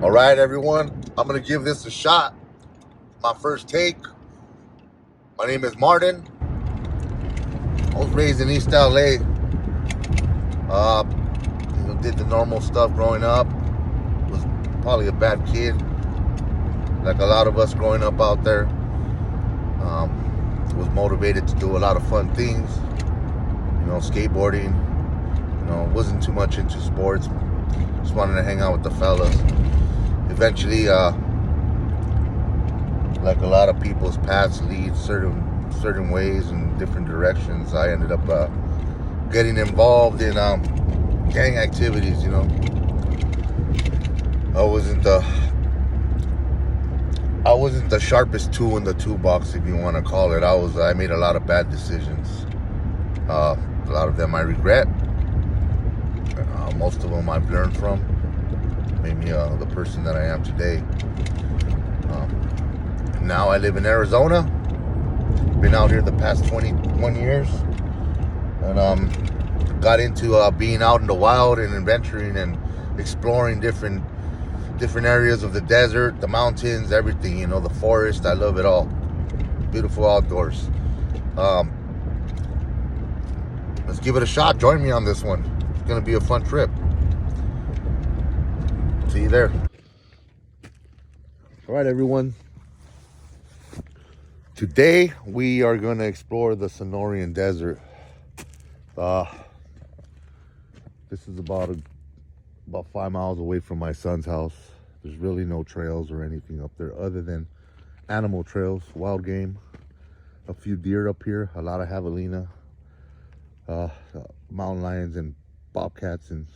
All right, everyone, I'm gonna give this a shot. My first take. My name is Martin. I was raised in East LA. Did the normal stuff growing up. Was probably a bad kid, like a lot of us growing up out there. Was motivated to do a lot of fun things. Skateboarding. Wasn't too much into sports. Just wanted to hang out with the fellas. Eventually, like a lot of people's paths lead certain ways and different directions, I ended up getting involved in gang activities. I wasn't the sharpest tool in the toolbox, if you want to call it. I made a lot of bad decisions. A lot of them I regret. Most of them I've learned from. Made me the person that I am today. Now I live in Arizona. Been out here the past 21 years, and got into being out in the wild and adventuring and exploring different areas of the desert, the mountains, everything. The forest. I love it all. Beautiful outdoors. Let's give it a shot. Join me on this one. It's gonna be a fun trip. See you there. All right, everyone. Today we are going to explore the Sonoran Desert. This is about 5 miles away from my son's house. There's really no trails or anything up there other than animal trails, wild game, a few deer up here, a lot of javelina, mountain lions and bobcats and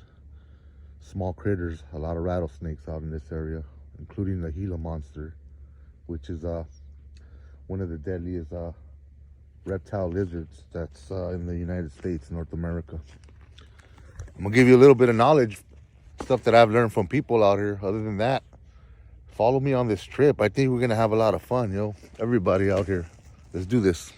small critters, a lot of rattlesnakes out in this area, including the Gila monster, which is one of the deadliest reptile lizards that's in the United States, North America. I'm gonna give you a little bit of knowledge, stuff that I've learned from people out here. Other than that, follow me on this trip. I think we're gonna have a lot of fun, everybody out here. Let's do this.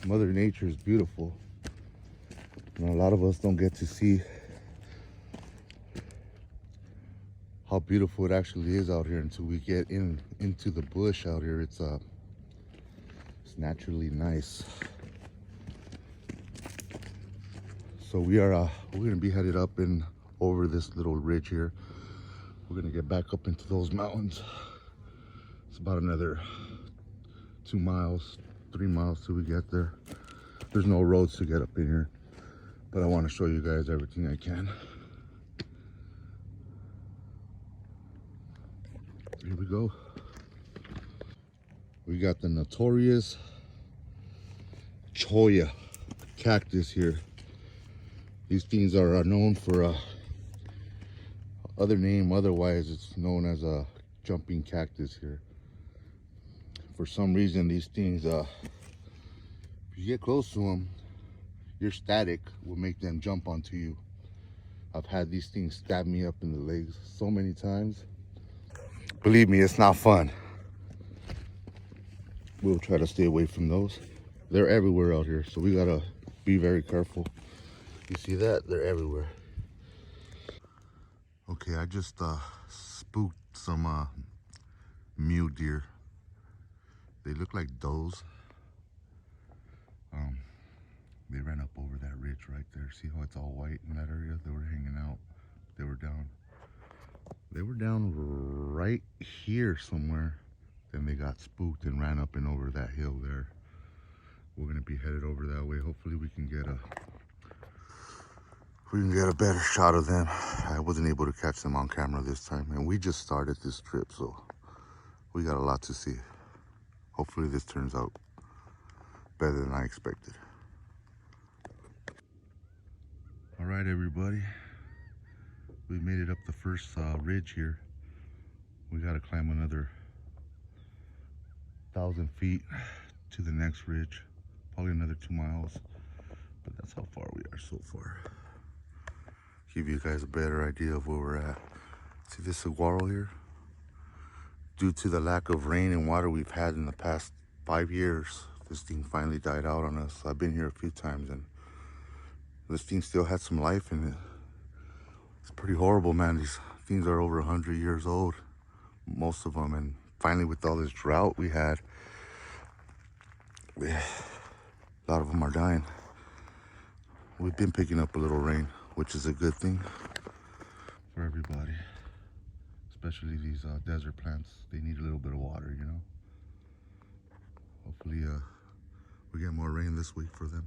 Mother Nature is beautiful. A lot of us don't get to see how beautiful it actually is out here until we get into the bush out here. It's naturally nice. So we're gonna be headed up and over this little ridge here. We're gonna get back up into those mountains. It's about another 2 miles, 3 miles till we get there. There's no roads to get up in here, but I want to show you guys everything I can. Here we go. We got the notorious cholla cactus here. These things are known for other name. Otherwise, it's known as a jumping cactus here. For some reason, these things, if you get close to them, your static will make them jump onto you. I've had these things stab me up in the legs so many times. Believe me, it's not fun. We'll try to stay away from those. They're everywhere out here, so we gotta be very careful. You see that? They're everywhere. Okay, I just spooked some mule deer. They look like does. They ran up over that ridge right there. See how it's all white in that area? They were hanging out. They were down right here somewhere. Then they got spooked and ran up and over that hill there. We're gonna be headed over that way. Hopefully we can get a better shot of them. I wasn't able to catch them on camera this time, and we just started this trip, so we got a lot to see. Hopefully this turns out better than I expected. All right. Alright everybody, we made it up the first ridge here. We gotta climb another 1,000 feet to the next ridge, probably another 2 miles, but that's how far we are so far. Give you guys a better idea of where we're at. See this saguaro here? Due to the lack of rain and water we've had in the past 5 years, this thing finally died out on us. I've been here a few times and this thing still had some life in it. It's pretty horrible, man. These things are over 100 years old, most of them, and finally with all this drought we had, a lot of them are dying. We've been picking up a little rain, which is a good thing for everybody, especially these desert plants. They need a little bit of water, you know. Hopefully we get more rain this week for them.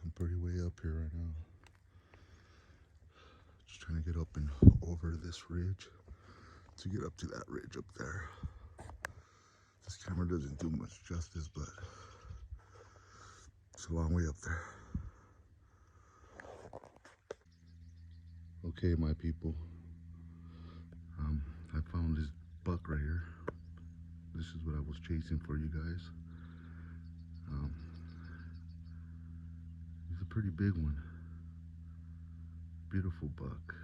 I'm pretty way up here right now. Just trying to get up and over this ridge to get up to that ridge up there. This camera doesn't do much justice, but it's a long way up there. Okay, my people. I found this buck right here. This is what I was chasing for you guys. He's a pretty big one. Beautiful buck.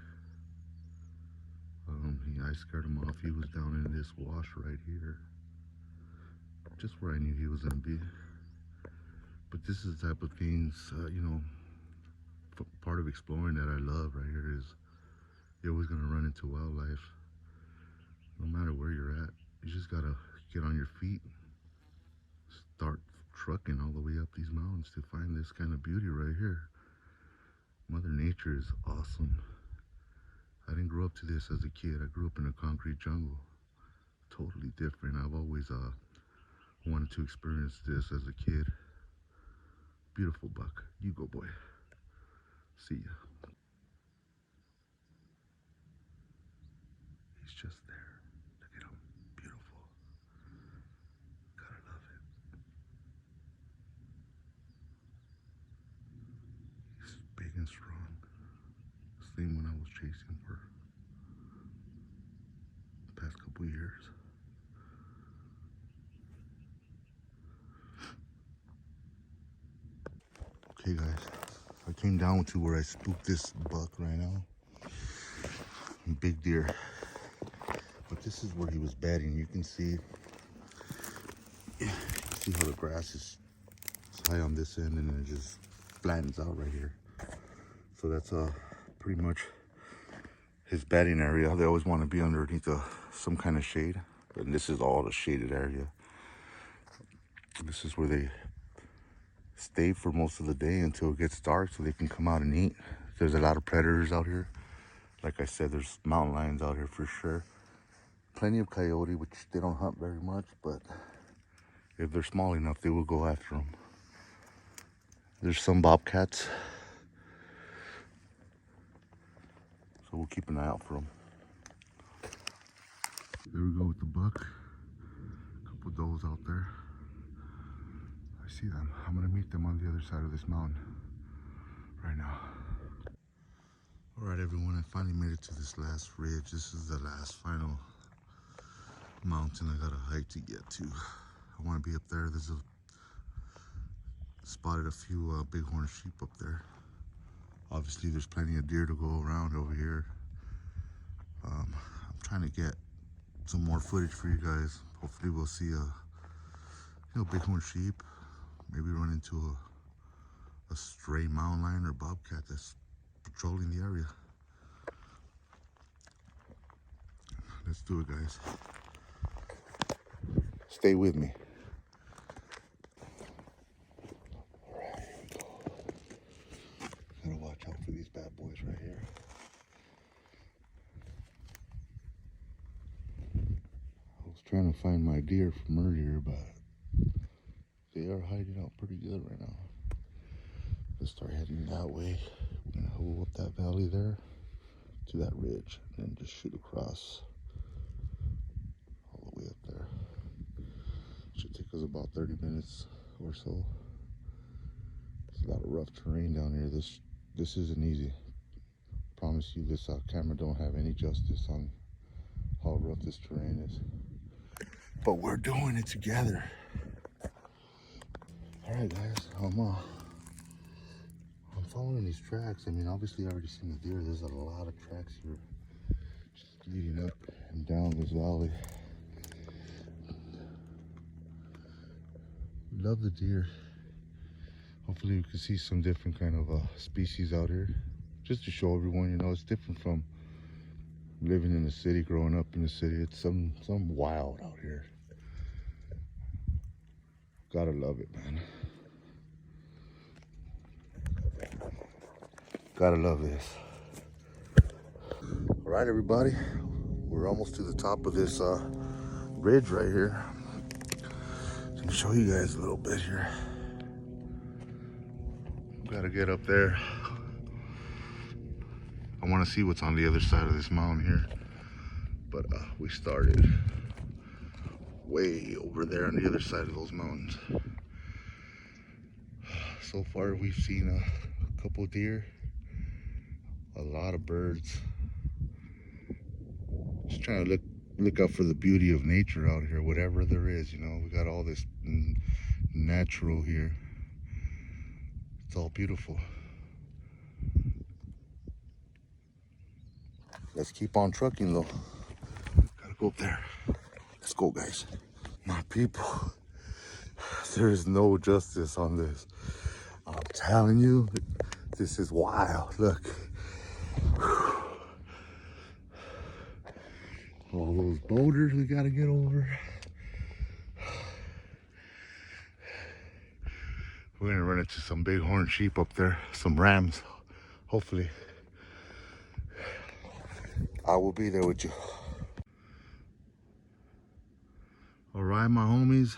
I scared him off. He was down in this wash right here, just where I knew he was gonna be. But this is the type of things, you know, part of exploring that I love right here is you're always gonna run into wildlife, no matter where you're at. You just gotta get on your feet, start trucking all the way up these mountains to find this kind of beauty right here. Mother Nature is awesome. I didn't grow up to this as a kid. I grew up in a concrete jungle. Totally different. I've always wanted to experience this as a kid. Beautiful buck. You go, boy. See ya. He's just there. Look at him. Beautiful. Gotta love it. He's big and strong. Same one I was chasing for the past couple years. Okay guys, I came down to where I spooked this buck right now. Big deer. But this is where he was bedding. You can see how the grass is high on this end and then it just flattens out right here. So that's pretty much his bedding area. They always want to be underneath some kind of shade. And this is all the shaded area. This is where they stay for most of the day until it gets dark so they can come out and eat. There's a lot of predators out here. Like I said, there's mountain lions out here for sure. Plenty of coyote, which they don't hunt very much, but if they're small enough, they will go after them. There's some bobcats, so we'll keep an eye out for them. There we go with the buck. A couple of does out there. I see them. I'm gonna meet them on the other side of this mountain right now. All right, everyone, I finally made it to this last ridge. This is the last final mountain I gotta hike to get to. I want to be up there. Spotted a few bighorn sheep up there. Obviously, there's plenty of deer to go around over here. I'm trying to get some more footage for you guys. Hopefully, we'll see a bighorn sheep. Maybe run into a stray mountain lion or bobcat that's patrolling the area. Let's do it, guys. Stay with me. Gotta watch out for these bad boys right here. I was trying to find my deer from from earlier, but they are hiding out pretty good right now. Let's start heading that way. We're gonna go up that valley there to that ridge and then just shoot across all the way up there. Should take us about 30 minutes or so. There's a lot of rough terrain down here. This isn't easy. Promise you, this camera don't have any justice on how rough this terrain is. But we're doing it together. All right, guys. I'm following these tracks. I mean, obviously, I already seen the deer. There's a lot of tracks here, just leading up and down this valley. Love the deer. Hopefully, we can see some different kind of species out here, just to show everyone. You know, it's different from living in the city, growing up in the city. It's some wild out here. Gotta love it, man. Gotta love this. All right, everybody, we're almost to the top of this ridge right here. Let me show you guys a little bit here. Gotta get up there. I want to see what's on the other side of this mountain here, but we started way over there on the other side of those mountains. So far, we've seen a couple deer, a lot of birds. Just trying to look out for the beauty of nature out here, whatever there is. You know, we got all this natural here. It's all beautiful. Let's keep on trucking though. Gotta go up there. Let's go, guys. My people, there is no justice on this. I'm telling you, this is wild. Look. All those boulders we gotta get over. We're gonna run into some bighorn sheep up there, some rams, hopefully. I will be there with you. All right, my homies.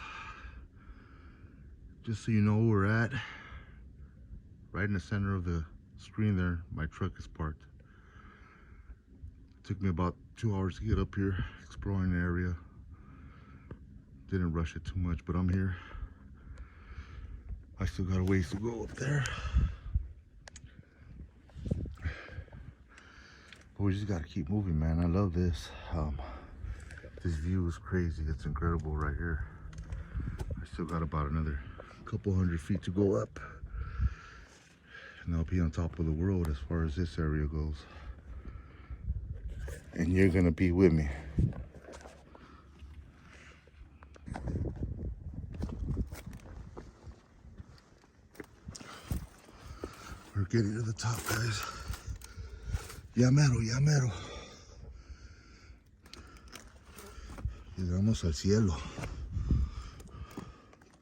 Just so you know where we're at, right in the center of the screen there, my truck is parked. It took me about 2 hours to get up here, exploring the area. Didn't rush it too much, but I'm here. I still got a ways to go up there. But we just gotta keep moving, man. I love this. This view is crazy. It's incredible right here. I still got about another couple hundred feet to go up, and I'll be on top of the world as far as this area goes. And you're gonna be with me. We're getting to the top, guys. Ya mero, ya mero. Llegamos al cielo.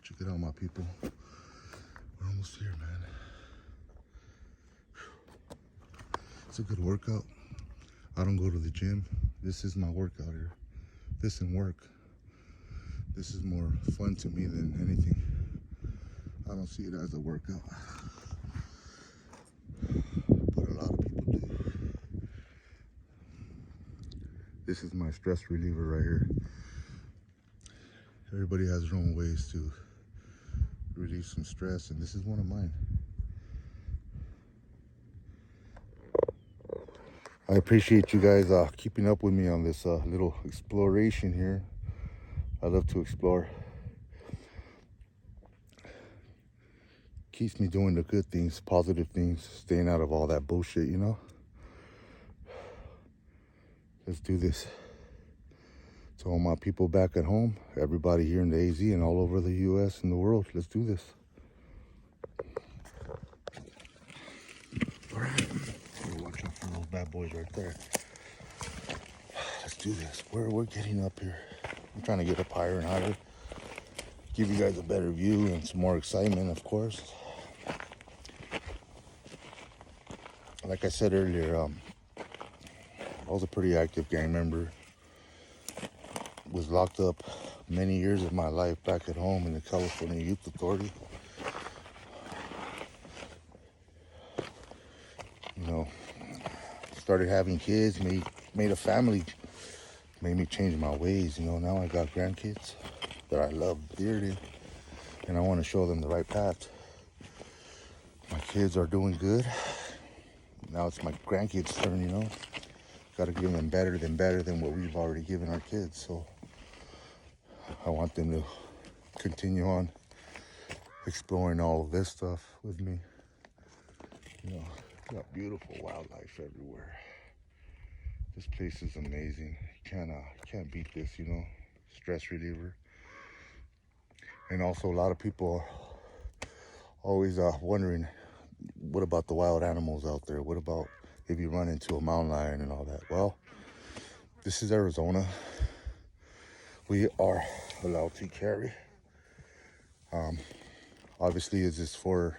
Check it out, my people. We're almost here, man. It's a good workout. I don't go to the gym. This is my workout here. This and work. This is more fun to me than anything. I don't see it as a workout, but a lot of people do. This is my stress reliever right here. Everybody has their own ways to relieve some stress, and this is one of mine. I appreciate you guys keeping up with me on this little exploration here. I love to explore. Keeps me doing the good things, positive things, staying out of all that bullshit, you know? Let's do this. To all my people back at home, everybody here in the AZ and all over the US and the world, let's do this. All right. Watch out for those bad boys right there. Let's do this. We're getting up here. I'm trying to get up higher and higher. Give you guys a better view and some more excitement, of course. Like I said earlier, I was a pretty active gang member. Was locked up many years of my life back at home in the California Youth Authority. You know, started having kids, made a family, made me change my ways. You know, now I got grandkids that I love dearly, and I want to show them the right path. My kids are doing good. Now it's my grandkids' turn, you know. Got to give them better than what we've already given our kids. So I want them to continue on exploring all of this stuff with me. You know, got beautiful wildlife everywhere. This place is amazing. You can't beat this, you know. Stress reliever. And also a lot of people are always wondering, what about the wild animals out there? What about if you run into a mountain lion and all that? Well, this is Arizona. We are allowed to carry. Obviously, it's just for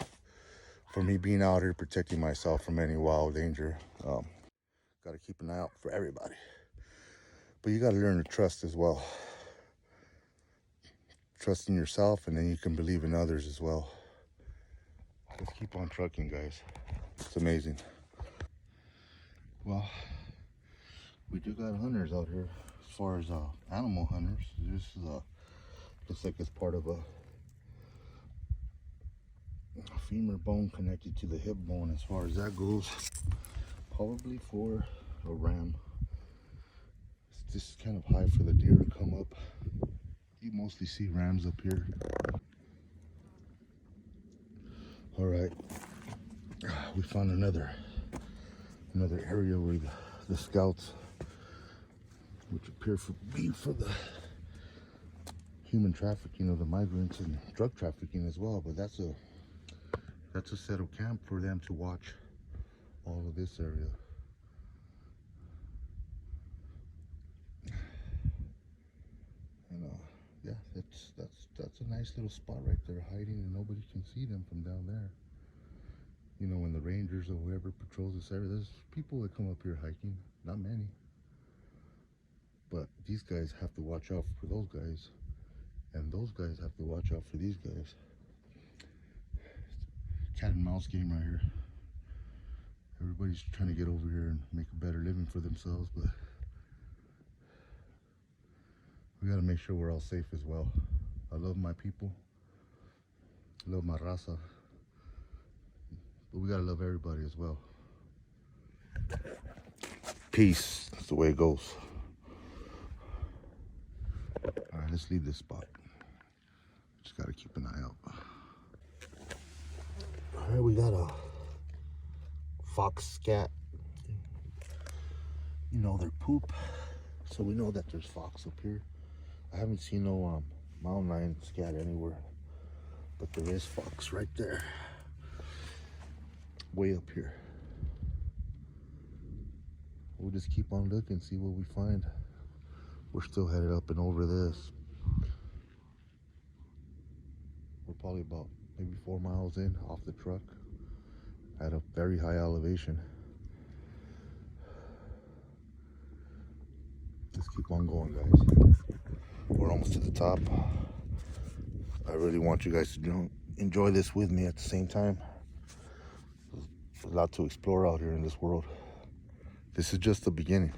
me being out here protecting myself from any wild danger. Got to keep an eye out for everybody. But you got to learn to trust as well. Trust in yourself, and then you can believe in others as well. Let's keep on trucking, guys. It's amazing. Well, we do got hunters out here. As far as animal hunters, this is looks like it's part of a femur bone connected to the hip bone. As far as that goes, probably for a ram. This is kind of high for the deer to come up. You mostly see rams up here. All right, we found another area where the scouts, which appear to be for the human trafficking of the migrants and drug trafficking as well. But that's a settled camp for them to watch all of this area. And yeah, that's a nice little spot right there, hiding, and nobody can see them from down there. You know, when the rangers or whoever patrols this area, there's people that come up here hiking, not many. But these guys have to watch out for those guys, and those guys have to watch out for these guys. Cat and mouse game right here. Everybody's trying to get over here and make a better living for themselves, but we got to make sure we're all safe as well. I love my people, I love my raza, but we got to love everybody as well. Peace. That's the way it goes. All right, let's leave this spot. Just got to keep an eye out. All right, we got a fox scat. You know, their poop. So we know that there's fox up here. I haven't seen no mountain lion scat anywhere, but there is fox right there, way up here. We'll just keep on looking, see what we find. We're still headed up and over this. We're probably about maybe 4 miles in off the truck at a very high elevation. Let's keep on going, guys. We're almost to the top. I really want you guys to enjoy this with me at the same time. There's a lot to explore out here in this world. This is just the beginning.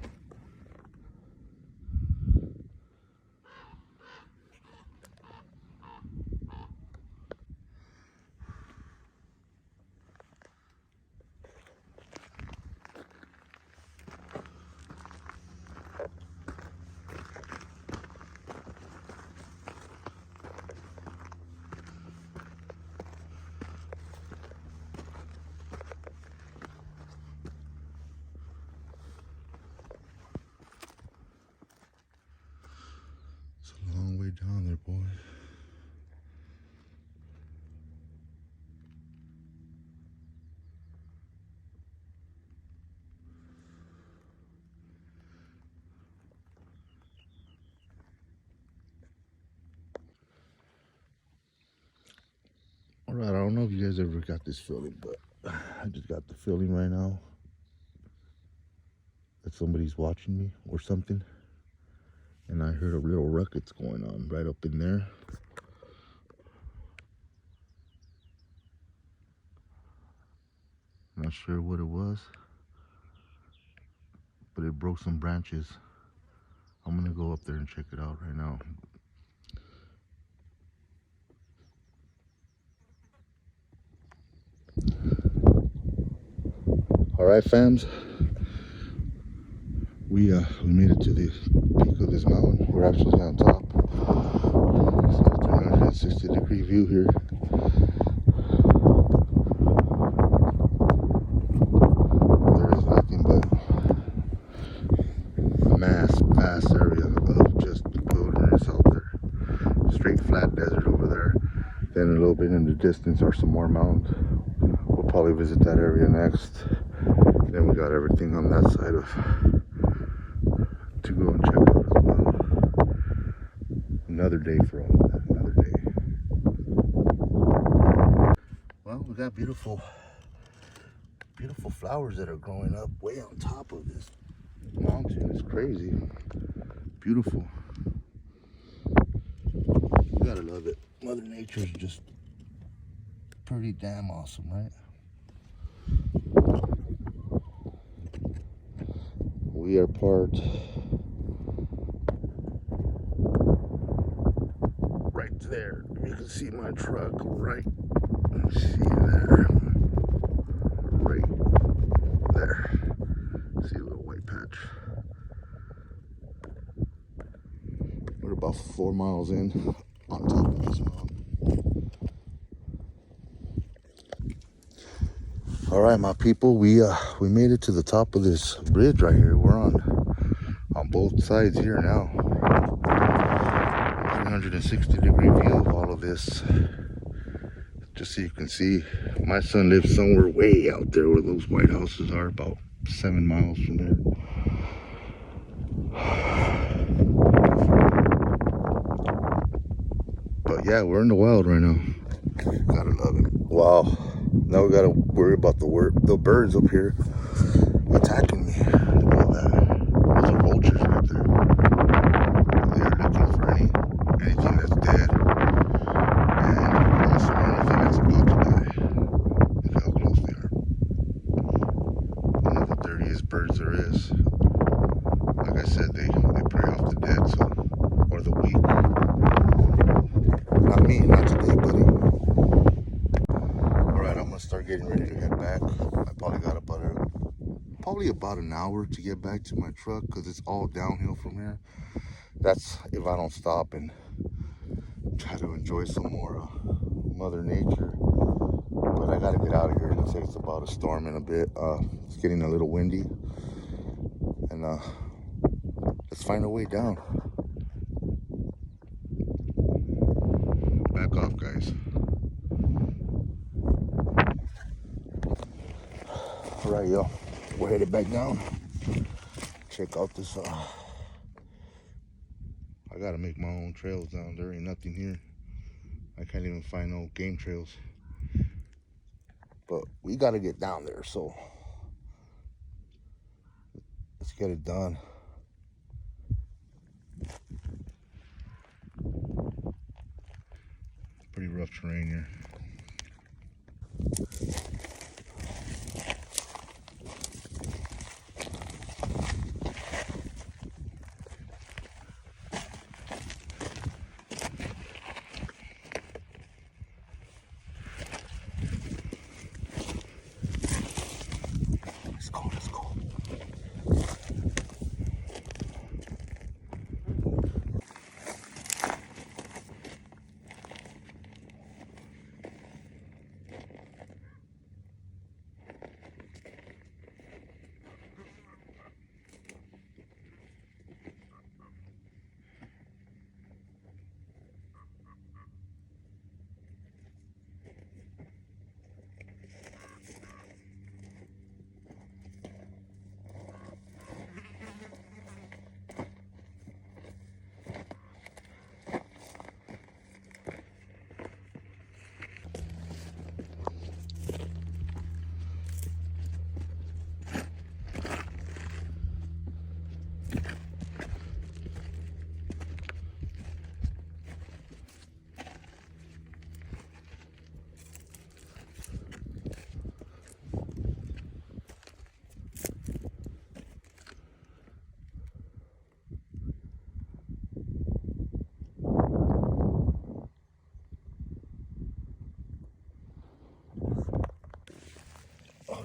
It's a long way down there, boy. All right, I don't know if you guys ever got this feeling, but I just got the feeling right now that somebody's watching me or something. And I heard a little ruckus going on right up in there. Not sure what it was, but it broke some branches. I'm gonna go up there and check it out right now. All right, fams. We made it to the peak of this mountain. We're actually on top. It's a 360-degree view here. There is nothing but a vast area of just wilderness out there. Straight flat desert over there. Then a little bit in the distance are some more mountains. We'll probably visit that area next. Then we got everything on that side of to go and check out as well. Another day for all of that, another day. Well, we got beautiful flowers that are growing up way on top of this mountain. It's crazy. Beautiful. You gotta love it. Mother Nature's just pretty damn awesome, right? We are parked right there. You can see my truck right. See there. Right there. See a little white patch. We're about 4 miles in on top of this mountain. All right, my people, we made it to the top of this bridge right here. We're on both sides here now. 360-degree view of all of this. Just so you can see, my son lives somewhere way out there where those white houses are, about 7 miles from there. But yeah, we're in the wild right now. Gotta love it. Wow. Now we gotta worry about the birds up here attacking me. Look at that. Those are vultures right there. They are looking for anything that's dead. And also anything that's about to die. Look how close they are. One of the dirtiest birds there is. Like I said, they prey off the dead, so, or the weak. Not me, not today, buddy. Alright, I'm gonna start getting ready to head back. I probably got about an hour to get back to my truck because it's all downhill from here. That's if I don't stop and try to enjoy some more Mother Nature. But I gotta get out of here. It looks like it's about to storm in a bit. It's getting a little windy. And let's find a way down. Back off, guys. All right, y'all. We're headed back down. Check out this. I gotta make my own trails down. There ain't nothing here. I can't even find no game trails. But we gotta get down there, so let's get it done. Pretty rough terrain here. Let's go.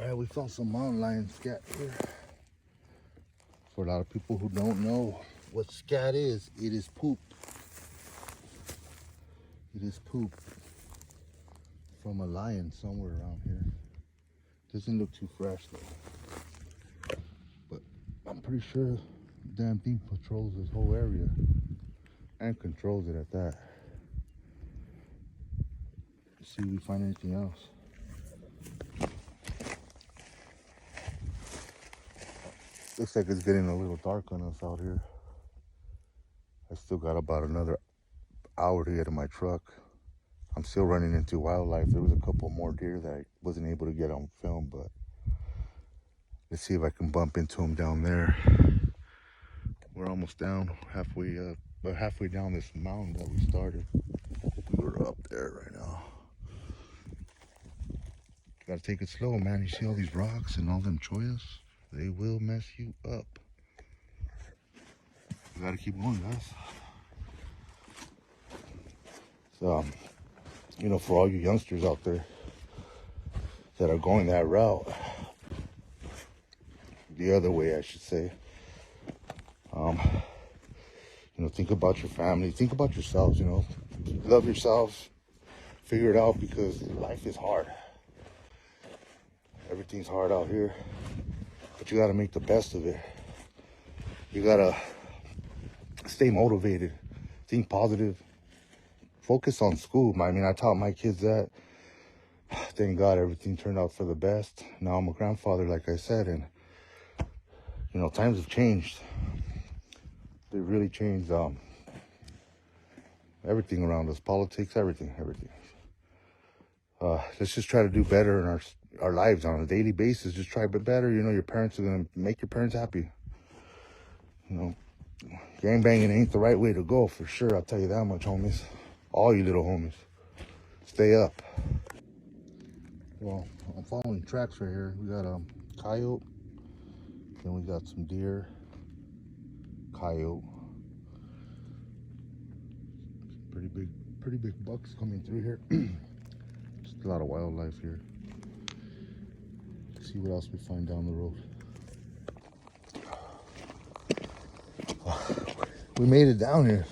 Alright, we found some mountain lion scat here. For a lot of people who don't know what scat is, it is poop. It is poop from a lion somewhere around here. Doesn't look too fresh though. But I'm pretty sure the damn thing patrols this whole area and controls it at that. Let's see if we find anything else. Looks like it's getting a little dark on us out here. I still got about another hour to get to my truck. I'm still running into wildlife. There was a couple more deer that I wasn't able to get on film, but let's see if I can bump into them down there. We're almost down, halfway down this mountain that we started. We're up there right now. Gotta take it slow, man. You see all these rocks and all them choyas? They will mess you up. You gotta keep going, guys. So, you know, for all you youngsters out there that are going that route, the other way, I should say, you know, think about your family, think about yourselves, you know, love yourselves, figure it out, because life is hard. Everything's hard out here. But you gotta make the best of it. You gotta stay motivated, think positive, focus on school. I mean, I taught my kids that. Thank God everything turned out for the best. Now I'm a grandfather, like I said, and you know, times have changed. They really changed everything around us, politics, everything. Let's just try to do better in our lives on a daily basis. Just try to be better. You know, your parents are gonna make your parents happy. You know, gang banging ain't the right way to go, for sure. I'll tell you that much, homies. All you little homies, stay up. Well, I'm following tracks right here. We got coyote, then we got some deer, coyote. Pretty big bucks coming through here. Just a lot of wildlife here. Let's see what else we find down the road. We made it down here.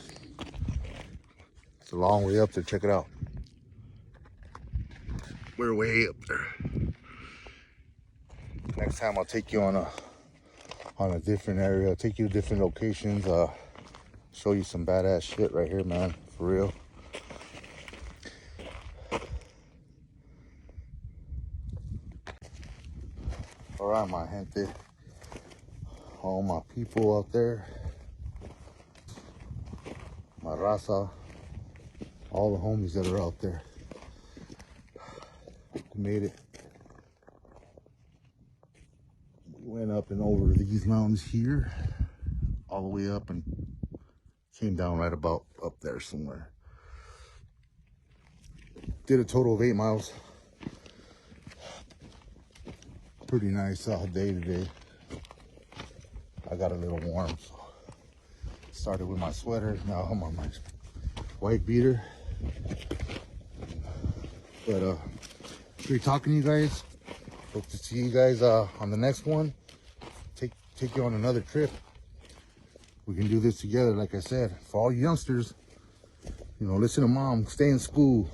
It's a long way up there. Check it out. We're way up there. Next time I'll take you on a different area. I'll take you to different locations. Show you some badass shit right here, man. For real. All right, my gente. All my people out there. My raza. All the homies that are out there. We made it. We went up and over these mountains here. All the way up and came down right about up there somewhere. Did a total of 8 miles. Pretty nice day today. I got a little warm, so started with my sweater. Now I'm on my white beater. But great talking to you guys. Hope to see you guys on the next one. Take you on another trip. We can do this together, like I said. For all you youngsters, you know, listen to mom, stay in school.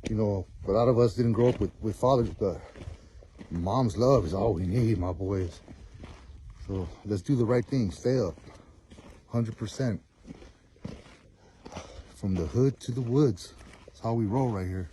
You know, a lot of us didn't grow up with fathers, but mom's love is all we need, my boys. So let's do the right thing. Stay up, 100%. From the hood to the woods. That's how we roll right here.